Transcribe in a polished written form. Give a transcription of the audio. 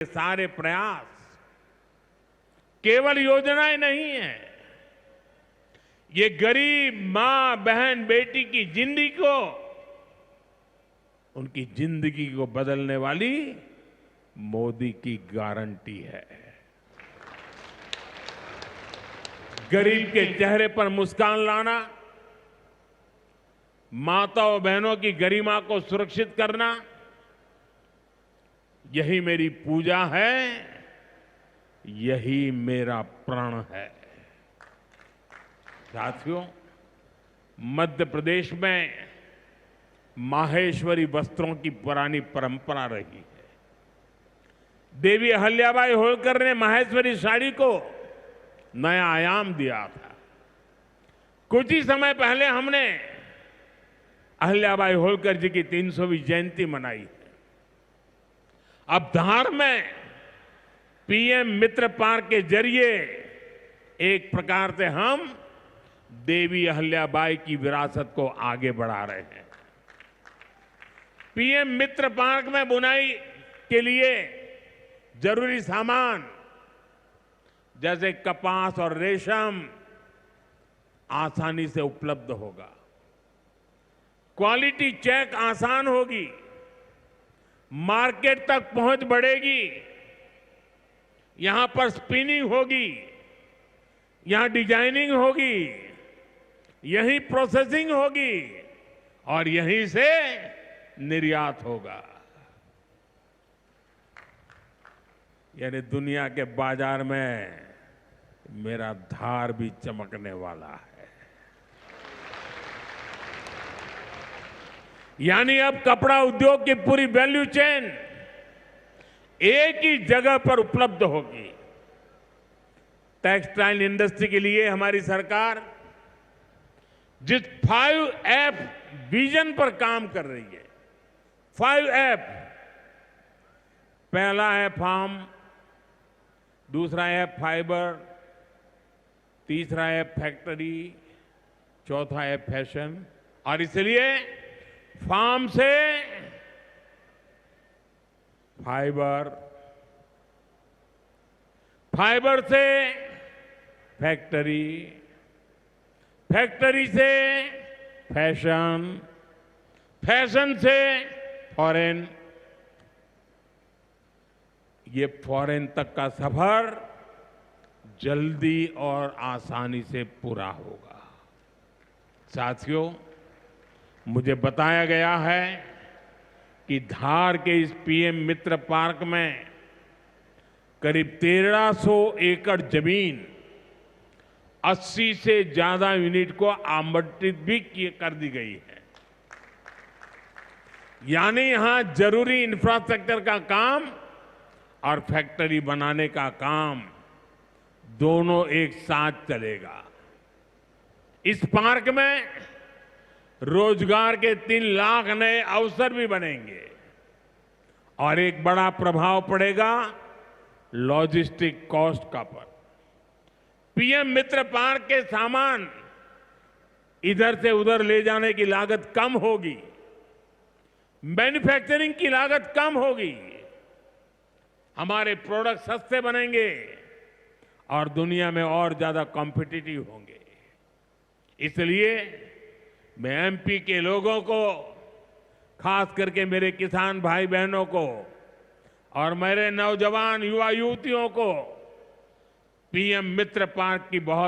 सारे प्रयास केवल योजनाएं नहीं है, ये गरीब मां बहन बेटी की जिंदगी को, उनकी जिंदगी को बदलने वाली मोदी की गारंटी है। गरीब के चेहरे पर मुस्कान लाना, माताओं बहनों की गरिमा को सुरक्षित करना, यही मेरी पूजा है, यही मेरा प्रण है। साथियों, मध्य प्रदेश में माहेश्वरी वस्त्रों की पुरानी परंपरा रही है। देवी अहिल्याबाई होलकर ने माहेश्वरी साड़ी को नया आयाम दिया था। कुछ ही समय पहले हमने अहिल्याबाई होलकर जी की 300वीं जयंती मनाई है। अब धार में पीएम मित्र पार्क के जरिए एक प्रकार से हम देवी अहिल्याबाई की विरासत को आगे बढ़ा रहे हैं। पीएम मित्र पार्क में बुनाई के लिए जरूरी सामान जैसे कपास और रेशम आसानी से उपलब्ध होगा, क्वालिटी चेक आसान होगी, मार्केट तक पहुंच बढ़ेगी, यहां पर स्पिनिंग होगी, यहां डिजाइनिंग होगी, यहीं प्रोसेसिंग होगी और यहीं से निर्यात होगा। यानी दुनिया के बाजार में मेरा धार भी चमकने वाला है। यानी अब कपड़ा उद्योग की पूरी वैल्यू चेन एक ही जगह पर उपलब्ध होगी। टेक्सटाइल इंडस्ट्री के लिए हमारी सरकार जिस 5F विजन पर काम कर रही है, 5F, पहला है फार्म, दूसरा है फाइबर, तीसरा है फैक्ट्री, चौथा है फैशन। और इसलिए फार्म से फाइबर, फाइबर से फैक्ट्री, फैक्ट्री से फैशन, फैशन से फॉरेन, ये फॉरेन तक का सफर जल्दी और आसानी से पूरा होगा। साथियों, मुझे बताया गया है कि धार के इस पीएम मित्र पार्क में करीब 1300 एकड़ जमीन 80 से ज्यादा यूनिट को आवंटित भी कर दी गई है। यानी यहां जरूरी इंफ्रास्ट्रक्चर का काम और फैक्ट्री बनाने का काम दोनों एक साथ चलेगा। इस पार्क में रोजगार के 3 लाख नए अवसर भी बनेंगे और एक बड़ा प्रभाव पड़ेगा लॉजिस्टिक कॉस्ट का पर। पीएम मित्र पार्क के सामान इधर से उधर ले जाने की लागत कम होगी, मैन्युफैक्चरिंग की लागत कम होगी, हमारे प्रोडक्ट सस्ते बनेंगे और दुनिया में और ज्यादा कॉम्पिटिटिव होंगे। इसलिए मैं एमपी के लोगों को, खास करके मेरे किसान भाई बहनों को और मेरे नौजवान युवा युवतियों को पीएम मित्र पार्क की बहुत